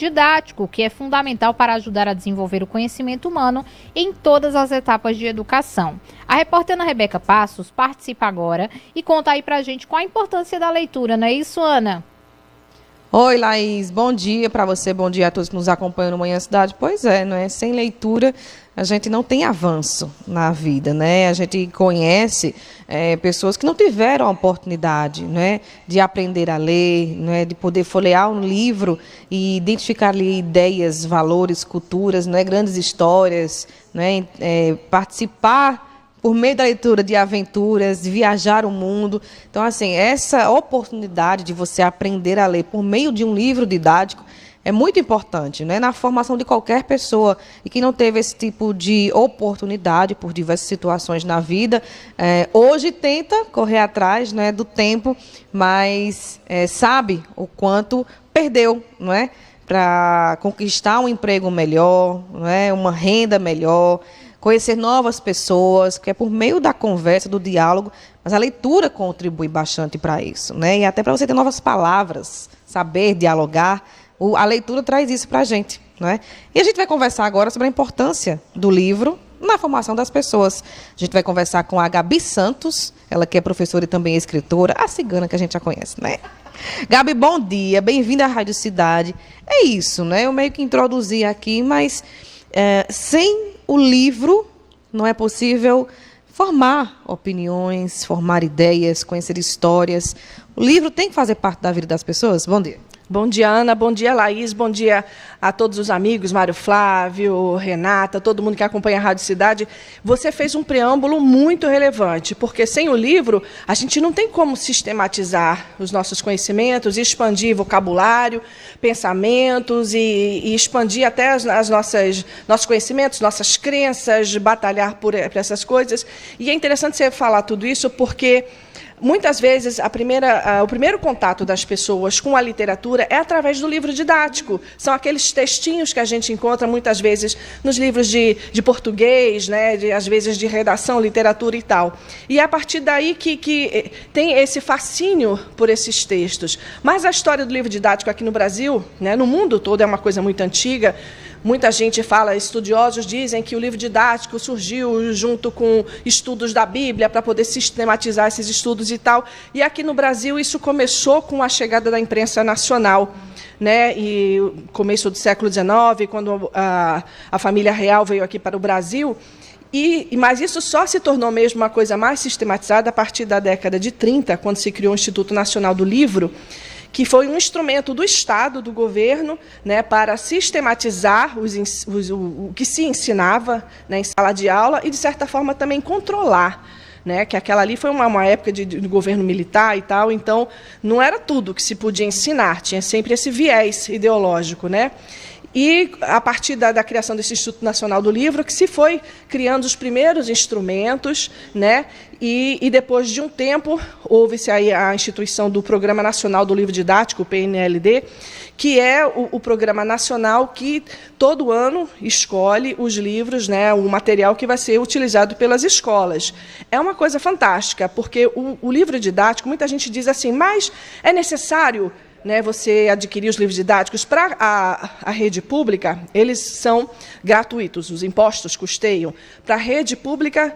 didático, que é fundamental para ajudar a desenvolver o conhecimento humano em todas as etapas de educação. A repórter Ana Rebeca Passos participa agora e conta aí pra gente qual a importância da leitura, não é isso, Ana? Oi, Laís, bom dia para você, bom dia a todos que nos acompanham no Manhã Cidade. Pois é, não é? Sem leitura a gente não tem avanço na vida, né? A gente conhece pessoas que não tiveram a oportunidade, né, de aprender a ler, né, de poder folhear um livro e identificar ali ideias, valores, culturas, né, grandes histórias, né, participar por meio da leitura de aventuras, de viajar o mundo. Então, assim, essa oportunidade de você aprender a ler por meio de um livro didático é muito importante, né, na formação de qualquer pessoa. E quem não teve esse tipo de oportunidade por diversas situações na vida, hoje tenta correr atrás, né, do tempo, mas sabe o quanto perdeu, não é, para conquistar um emprego melhor, não é, uma renda melhor, conhecer novas pessoas, que é por meio da conversa, do diálogo, mas a leitura contribui bastante para isso, né? E até para você ter novas palavras, saber dialogar, a leitura traz isso para a gente, né? E a gente vai conversar agora sobre a importância do livro na formação das pessoas. A gente vai conversar com a Gabi Santos, ela que é professora e também escritora, a cigana que a gente já conhece, né? Gabi, bom dia, bem-vinda à Rádio Cidade. É isso, né? Eu meio que introduzi aqui, mas sem o livro não é possível formar opiniões, formar ideias, conhecer histórias. O livro tem que fazer parte da vida das pessoas? Bom dia. Bom dia, Ana. Bom dia, Laís. Bom dia a todos os amigos, Mário Flávio, Renata, todo mundo que acompanha a Rádio Cidade. Você fez um preâmbulo muito relevante, porque sem o livro a gente não tem como sistematizar os nossos conhecimentos, expandir vocabulário, pensamentos e expandir até nossos conhecimentos, nossas crenças, batalhar por essas coisas. E é interessante você falar tudo isso porque muitas vezes o primeiro contato das pessoas com a literatura é através do livro didático. São aqueles textinhos que a gente encontra muitas vezes nos livros de português, né, às vezes de redação, literatura e tal. E é a partir daí que tem esse fascínio por esses textos. Mas a história do livro didático aqui no Brasil, né, no mundo todo, é uma coisa muito antiga. Muita gente fala, estudiosos dizem que o livro didático surgiu junto com estudos da Bíblia para poder sistematizar esses estudos e tal. E aqui no Brasil isso começou com a chegada da imprensa nacional, né? E começo do século XIX, quando a família real veio aqui para o Brasil. Mas isso só se tornou mesmo uma coisa mais sistematizada a partir da década de 30, quando se criou o Instituto Nacional do Livro, que foi um instrumento do Estado, do governo, né, para sistematizar o que se ensinava, né, em sala de aula e, de certa forma, também controlar, né, que aquela ali foi uma época de governo militar e tal, então não era tudo que se podia ensinar, tinha sempre esse viés ideológico, né? E, a partir da criação desse Instituto Nacional do Livro, que se foi criando os primeiros instrumentos, né? E depois de um tempo, houve-se aí a instituição do Programa Nacional do Livro Didático, o PNLD, que é o programa nacional que, todo ano, escolhe os livros, né, o material que vai ser utilizado pelas escolas. É uma coisa fantástica, porque o livro didático, muita gente diz assim, mas é necessário, né, você adquirir os livros didáticos para a rede pública, eles são gratuitos, os impostos custeiam. Para a rede pública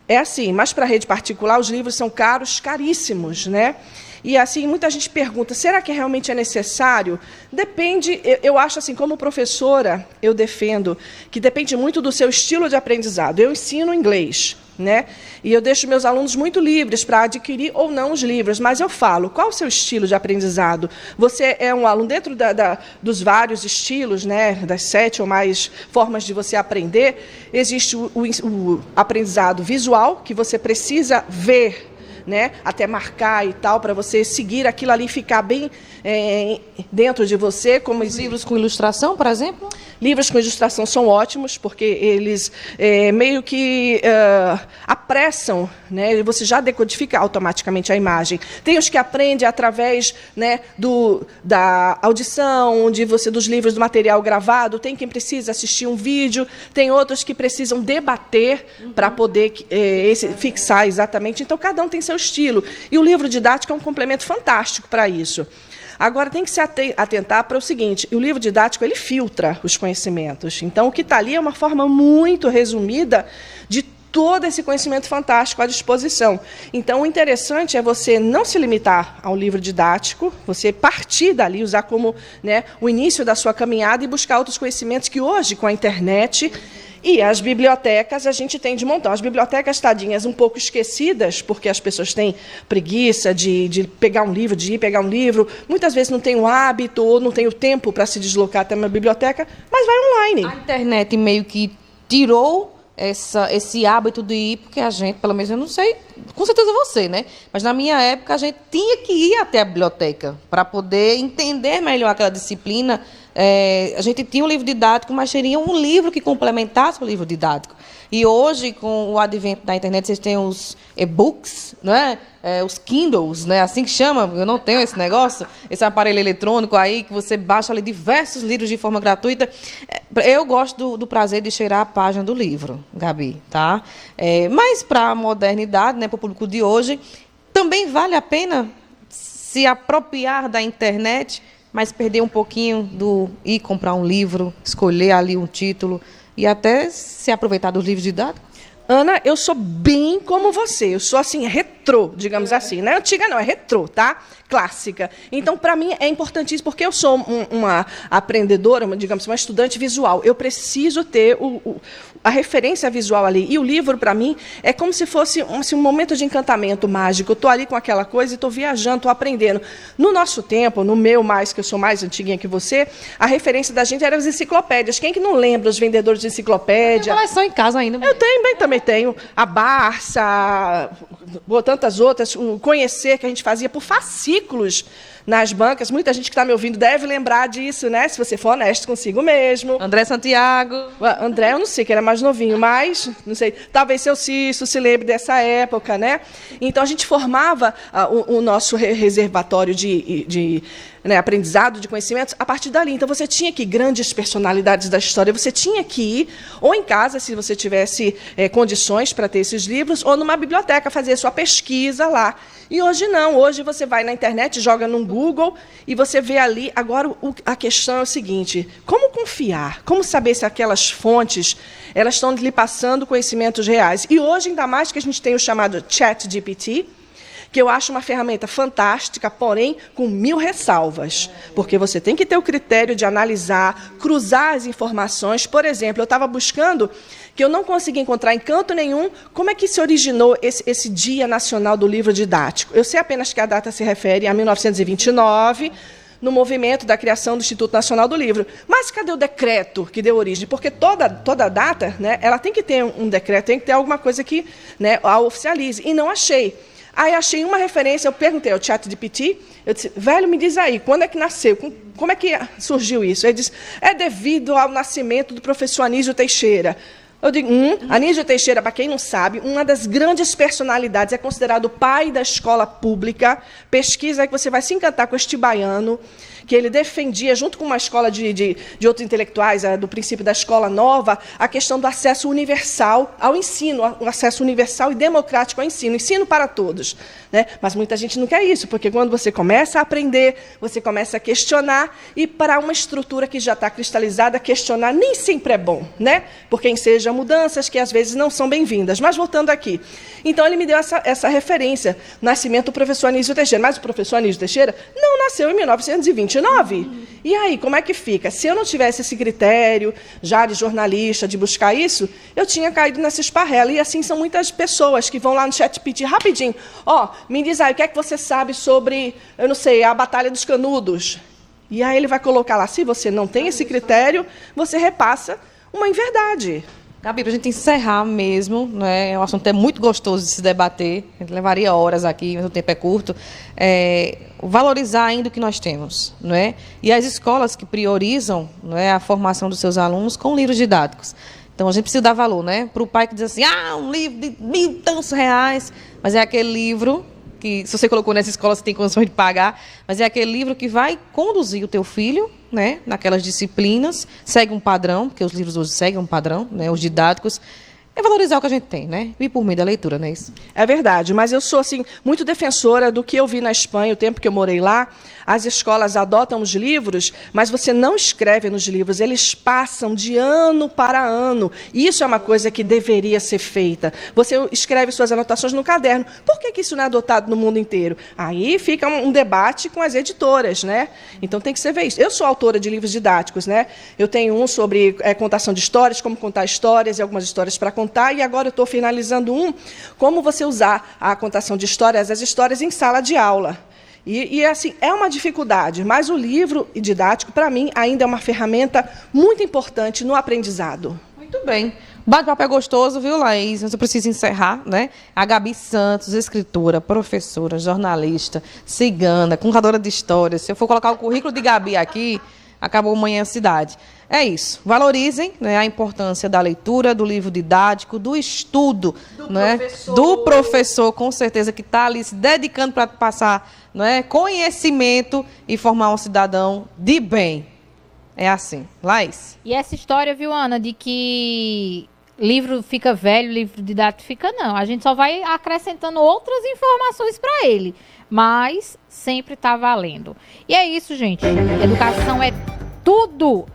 é assim, mas para a rede particular os livros são caros, caríssimos, né? E assim, muita gente pergunta, será que realmente é necessário? Depende, eu acho assim, como professora, eu defendo que depende muito do seu estilo de aprendizado. Eu ensino inglês, né? E eu deixo meus alunos muito livres para adquirir ou não os livros, mas eu falo, qual o seu estilo de aprendizado? Você é um aluno dentro dos vários estilos, né, das 7 ou mais formas de você aprender, existe o aprendizado visual, que você precisa ver, né, até marcar e tal, para você seguir aquilo ali e ficar bem dentro de você. Como os livros com ilustração, por exemplo? Livros com ilustração são ótimos, porque eles meio que apressam, né, você já decodifica automaticamente a imagem. Tem os que aprendem através, né, da audição, dos livros do material gravado, tem quem precisa assistir um vídeo, tem outros que precisam debater para poder fixar exatamente. Então, cada um tem seu estilo. E o livro didático é um complemento fantástico para isso. Agora, tem que se atentar para o seguinte, o livro didático ele filtra os conhecimentos. Então, o que está ali é uma forma muito resumida de todo esse conhecimento fantástico à disposição. Então, o interessante é você não se limitar ao livro didático, você partir dali, usar como, né, o início da sua caminhada e buscar outros conhecimentos que hoje, com a internet e as bibliotecas, a gente tem de montão. As bibliotecas, tadinhas, um pouco esquecidas, porque as pessoas têm preguiça de pegar um livro, de ir pegar um livro, muitas vezes não tem o hábito ou não tem o tempo para se deslocar até uma biblioteca, mas vai online. A internet meio que tirou esse hábito de ir, porque a gente, pelo menos eu não sei, com certeza você, né? Mas na minha época a gente tinha que ir até a biblioteca para poder entender melhor aquela disciplina. A gente tinha um livro didático, mas teria um livro que complementasse o livro didático. E hoje, com o advento da internet, vocês têm os e-books, né? Os Kindles, né? Assim que chama, eu não tenho esse negócio, esse aparelho eletrônico aí, que você baixa ali diversos livros de forma gratuita. Eu gosto do prazer de cheirar a página do livro, Gabi, tá? Mas para a modernidade, né, para o público de hoje, também vale a pena se apropriar da internet, mas perder um pouquinho do ir comprar um livro, escolher ali um título e até se aproveitar dos livros didáticos? Ana, eu sou bem como você, eu sou assim, retrô, digamos assim, não é antiga não, é retrô, tá? Clássica. Então, para mim, é importantíssimo, porque eu sou uma aprendedora, digamos, uma estudante visual, eu preciso ter a referência visual ali, e o livro, para mim, é como se fosse um momento de encantamento mágico, eu estou ali com aquela coisa e estou viajando, estou aprendendo. No nosso tempo, no meu mais, que eu sou mais antiguinha que você, a referência da gente era as enciclopédias. Quem que não lembra os vendedores de enciclopédia? Tem coleção em casa ainda. Eu também tenho a Barça, tantas outras, o Conhecer, que a gente fazia por fascículos nas bancas. Muita gente que está me ouvindo deve lembrar disso, né? Se você for honesto consigo mesmo. André Santiago. André, eu não sei, que era mais novinho, mas, não sei, talvez seu Cício se lembre dessa época, né? Então, a gente formava o nosso reservatório de aprendizado, de conhecimentos, a partir dali. Então, você tinha que ir, grandes personalidades da história, você tinha que ir, ou em casa, se você tivesse condições para ter esses livros, ou numa biblioteca, fazer a sua pesquisa lá. E hoje não, hoje você vai na internet, joga no Google e você vê ali. Agora, a questão é o seguinte, como confiar? Como saber se aquelas fontes elas estão lhe passando conhecimentos reais? E hoje, ainda mais que a gente tem o chamado ChatGPT, que eu acho uma ferramenta fantástica, porém com 1000 ressalvas, porque você tem que ter o critério de analisar, cruzar as informações. Por exemplo, eu estava buscando, que eu não consegui encontrar em canto nenhum, como é que se originou esse Dia Nacional do Livro Didático. Eu sei apenas que a data se refere a 1929, no movimento da criação do Instituto Nacional do Livro. Mas cadê o decreto que deu origem? Porque toda data, né, ela tem que ter um decreto, tem que ter alguma coisa que, né, a oficialize, e não achei. Aí achei uma referência, eu perguntei ao ChatGPT, eu disse, velho, me diz aí, quando é que nasceu? Como é que surgiu isso? Ele disse, é devido ao nascimento do professor Anísio Teixeira. Eu digo, Anísio Teixeira, para quem não sabe, uma das grandes personalidades, é considerado o pai da escola pública. Pesquisa aí que você vai se encantar com este baiano, que ele defendia, junto com uma escola de outros intelectuais, do princípio da escola nova, a questão do acesso universal ao ensino, o acesso universal e democrático ao ensino para todos. Né? Mas muita gente não quer isso, porque quando você começa a aprender, você começa a questionar, e para uma estrutura que já está cristalizada, questionar nem sempre é bom, né? Porque enseja mudanças que às vezes não são bem-vindas. Mas voltando aqui. Então, ele me deu essa referência, nascimento do professor Anísio Teixeira. Mas o professor Anísio Teixeira não nasceu em 1929. E aí, como é que fica? Se eu não tivesse esse critério, já de jornalista, de buscar isso, eu tinha caído nessa esparrela. E assim são muitas pessoas que vão lá no ChatGPT rapidinho. Me diz aí, o que é que você sabe sobre, eu não sei, a Batalha dos Canudos? E aí ele vai colocar lá, se você não tem esse critério, você repassa uma inverdade. Gabi, para a gente encerrar mesmo, né, o assunto é muito gostoso de se debater, a gente levaria horas aqui, mas o tempo é curto, valorizar ainda o que nós temos, não é? E as escolas que priorizam, não é, a formação dos seus alunos com livros didáticos. Então, a gente precisa dar valor, né? Para o pai que diz assim, um livro de 1.000 e tantos reais, mas é aquele livro que, se você colocou nessa escola, você tem condições de pagar, mas é aquele livro que vai conduzir o teu filho, né, naquelas disciplinas, segue um padrão, porque os livros hoje seguem um padrão, né, os didáticos, É valorizar o que a gente tem, né? E por meio da leitura, não é isso? É verdade, mas eu sou assim muito defensora do que eu vi na Espanha, o tempo que eu morei lá. As escolas adotam os livros, mas você não escreve nos livros, eles passam de ano para ano. Isso é uma coisa que deveria ser feita. Você escreve suas anotações no caderno. Por que isso não é adotado no mundo inteiro? Aí fica um debate com as editoras, né? Então tem que ser visto. Eu sou autora de livros didáticos, né? Eu tenho um sobre contação de histórias, como contar histórias e algumas histórias para contar, e agora eu estou finalizando como você usar a contação de histórias, as histórias em sala de aula. E assim, é uma dificuldade, mas o livro didático, para mim, ainda é uma ferramenta muito importante no aprendizado. Muito bem. Bate-papo é gostoso, viu, Laís? Mas eu preciso encerrar, né? A Gabi Santos, escritora, professora, jornalista, cigana, contadora de histórias. Se eu for colocar o currículo de Gabi aqui, acabou Manhã Cidade. É isso. Valorizem, né, a importância da leitura, do livro didático, do estudo, do professor, com certeza, que está ali se dedicando para passar, né, conhecimento e formar um cidadão de bem. É assim. Laís? E essa história, viu, Ana, de que livro fica velho, livro didático fica, não. A gente só vai acrescentando outras informações para ele, mas sempre está valendo. E é isso, gente. Educação é tudo